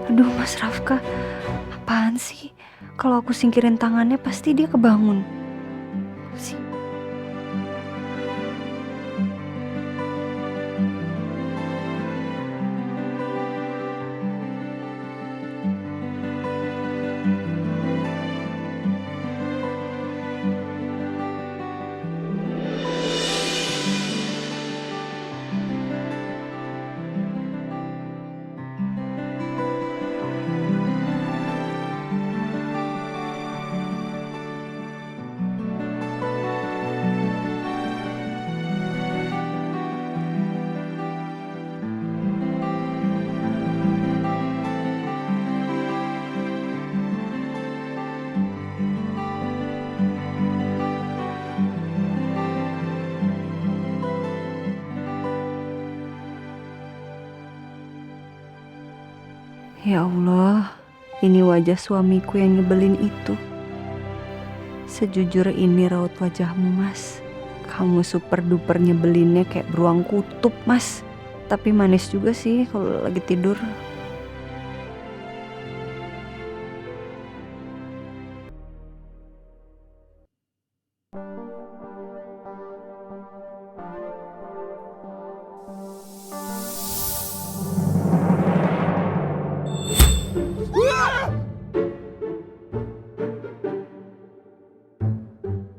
Aduh Mas Rafka, apaan sih? Kalau aku singkirin tangannya pasti dia kebangun. Sih. Ya Allah, ini wajah suamiku yang nyebelin itu. Sejujur ini raut wajahmu, Mas. Kamu super duper nyebelinnya kayak beruang kutub, Mas. Tapi manis juga sih kalau lagi tidur.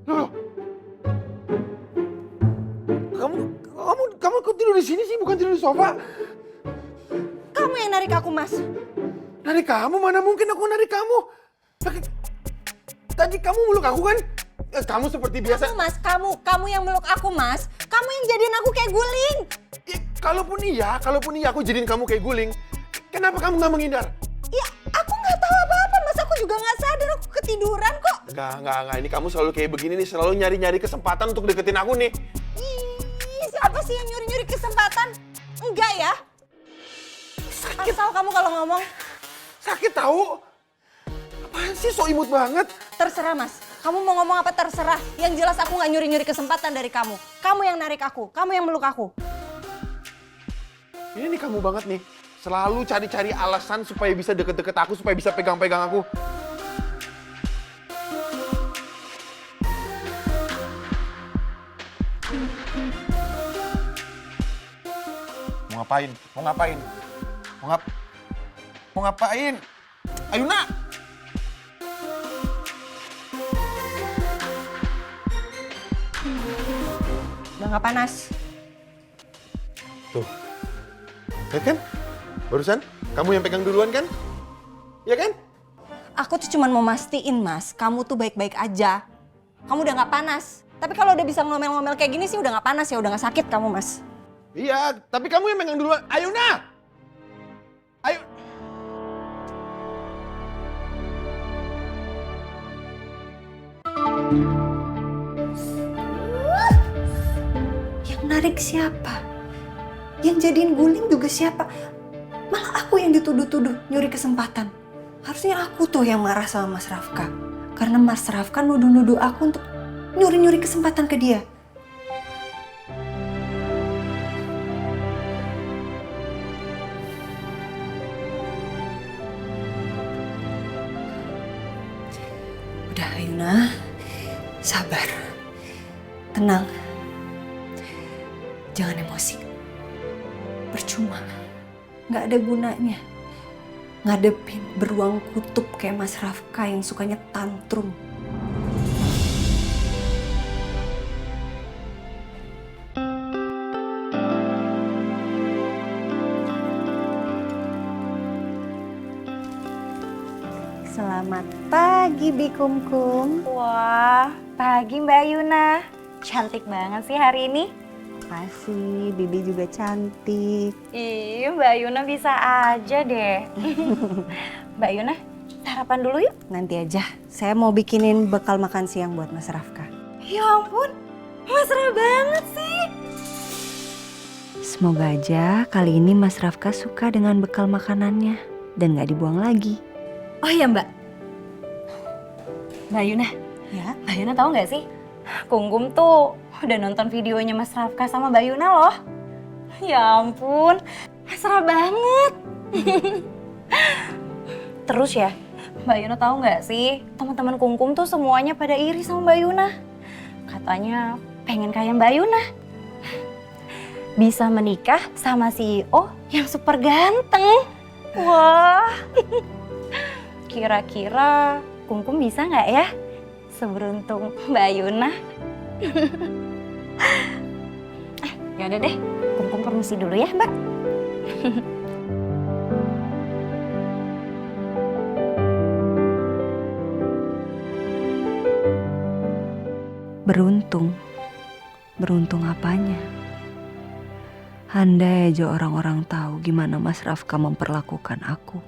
Loh, kamu kok tidur di sini sih, bukan tidur di sofa? Kamu yang narik aku, Mas. Narik kamu? Mana mungkin aku narik kamu? Tadi kamu meluk aku kan? Kamu seperti biasa. Kamu, Mas. Kamu yang meluk aku, Mas. Kamu yang jadiin aku kayak guling. Kalaupun iya aku jadiin kamu kayak guling. Kenapa kamu nggak menghindar? Ya, aku nggak tahu apa-apa, Mas. Aku juga nggak sadar aku ketiduran kok. Enggak. Ini kamu selalu kayak begini nih, selalu nyari-nyari kesempatan untuk deketin aku nih. Ih, siapa sih yang nyuri-nyuri kesempatan? Enggak ya? Asal kamu kalau ngomong. Sakit tahu? Apaan sih, so imut banget? Terserah, Mas. Kamu mau ngomong apa terserah. Yang jelas aku nggak nyuri-nyuri kesempatan dari kamu. Kamu yang narik aku. Kamu yang meluk aku. Ini nih kamu banget nih. Selalu cari-cari alasan supaya bisa deket-deket aku, supaya bisa pegang-pegang aku. Mau ngapain? Mau ngapain? Mau ngapain? Ayo nak! Udah nggak panas. Tuh. Ya kan? Barusan kamu yang pegang duluan kan? Ya kan? Aku tuh cuman mau mastiin, Mas. Kamu tuh baik-baik aja. Kamu udah nggak panas. Tapi kalau udah bisa ngomel-ngomel kayak gini sih udah nggak panas ya, udah nggak sakit kamu, Mas. Iya, tapi kamu yang pegang duluan. Ayo nak! Ayo! Yang narik siapa? Yang jadiin guling juga siapa? Malah aku yang dituduh-tuduh nyuri kesempatan. Harusnya aku tuh yang marah sama Mas Rafka. Karena Mas Rafka nuduh-nuduh aku untuk nyuri-nyuri kesempatan ke dia. Udah Ayuna, sabar. Tenang. Jangan emosi. Percuma. Nggak ada gunanya ngadepin beruang kutub kayak Mas Rafka yang sukanya tantrum. Selamat pagi, Bikumkum. Wah, pagi Mbak Yuna. Cantik banget sih hari ini. Makasih, Bibi juga cantik. Ih, Mbak Yuna bisa aja deh. Mbak Yuna, sarapan dulu yuk. Nanti aja, saya mau bikinin bekal makan siang buat Mas Rafka. Ya ampun, mesra banget sih. Semoga aja kali ini Mas Rafka suka dengan bekal makanannya dan nggak dibuang lagi. Oh iya Mbak. Mbak Yuna, Ya? Mbak Yuna tahu nggak sih? Kungkum tuh udah nonton videonya Mas Rafka sama Mbak Yuna loh. Ya ampun, mesra banget. terus ya. Mbak Yuna tahu nggak sih, teman-teman Kungkum tuh semuanya pada iri sama Mbak Yuna. Katanya pengen kayak Mbak Yuna. Bisa menikah sama CEO yang super ganteng. Wah, kira-kira Kungkum bisa nggak ya seberuntung Mbak Yuna? Ya udah deh, Kungkum permisi dulu ya, Mbak. Beruntung. Beruntung apanya? Andai aja orang-orang tahu gimana Mas Rafka memperlakukan aku.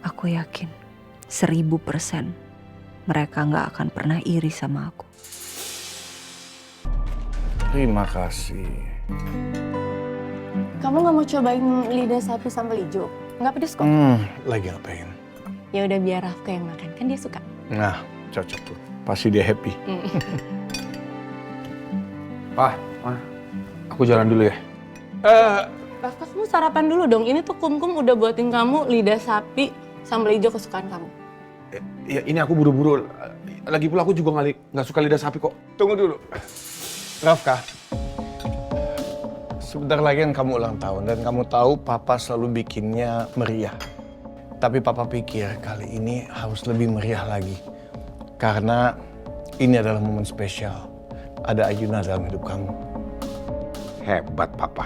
Aku yakin 1000% mereka nggak akan pernah iri sama aku. Terima kasih. Kamu nggak mau cobain lidah sapi sambal hijau? Nggak pedes kok. Lagi ngapain? Ya udah biar Rafka yang makan, kan dia suka. Nah, cocok tuh. Pasti dia happy. Pak, aku jalan dulu ya. Rafka, kamu sarapan dulu dong. Ini tuh Kumkum udah buatin kamu lidah sapi sambal hijau kesukaan kamu. Ya ini aku buru-buru. Lagi pula aku juga nggak suka lidah sapi kok. Tunggu dulu. Rafka, sebentar lagi kan kamu ulang tahun dan kamu tahu Papa selalu bikinnya meriah. Tapi Papa pikir kali ini harus lebih meriah lagi. Karena ini adalah momen spesial. Ada Ayuna dalam hidup kamu. Hebat papa.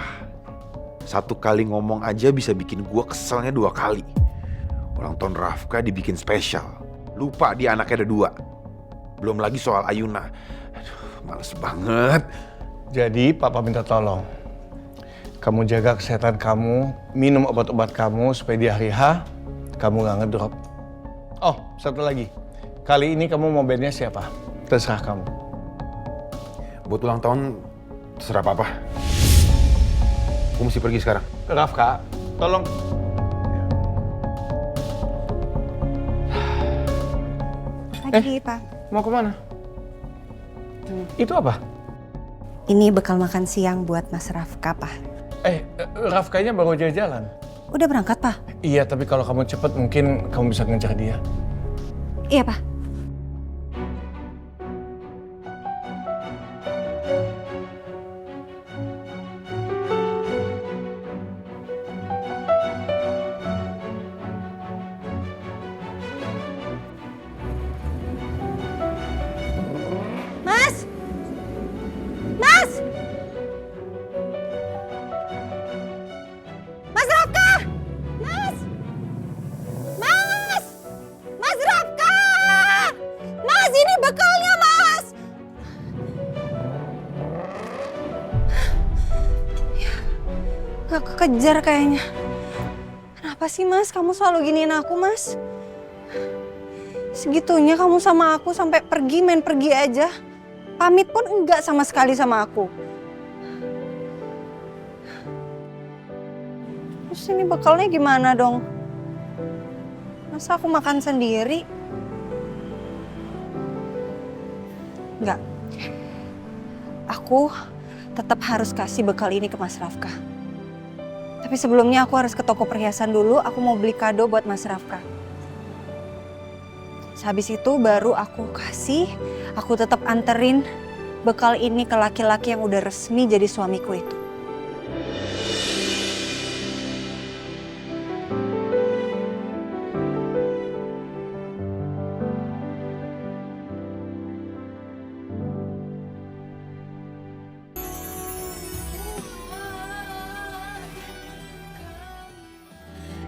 Satu kali ngomong aja bisa bikin gua keselnya 2 kali. Ulang tahun Rafka dibikin spesial. Lupa dia anaknya ada 2. Belum lagi soal Ayuna. Aduh, males banget. Jadi Papa minta tolong. Kamu jaga kesehatan kamu, minum obat-obat kamu supaya di hari H kamu nggak ngedrop. Oh, satu lagi. Kali ini kamu mau bandnya siapa? Terserah kamu. Buat ulang tahun terserah papa. Aku mesti pergi sekarang. Rafka, tolong. Pagi, Pak. Mau kemana? Itu apa? Ini bekal makan siang buat Mas Rafka, Pak. Rafkanya baru aja jalan. Udah berangkat, Pak? Iya, tapi kalau kamu cepet mungkin kamu bisa ngejar dia. Iya, Pak. Mas! Mas! Mas Rafka! Mas! Mas! Mas Rafka! Mas, ini bekalnya, Mas! Ya, gak kekejar kayaknya. Kenapa sih, Mas? Kamu selalu giniin aku, Mas? Segitunya kamu sama aku sampai pergi, main pergi aja. Pamit pun enggak sama sekali sama aku. Terus ini bekalnya gimana dong? Masa aku makan sendiri? Enggak. Aku tetap harus kasih bekal ini ke Mas Rafka. Tapi sebelumnya aku harus ke toko perhiasan dulu. Aku mau beli kado buat Mas Rafka. Habis itu baru aku tetap anterin bekal ini ke laki-laki yang udah resmi jadi suamiku itu.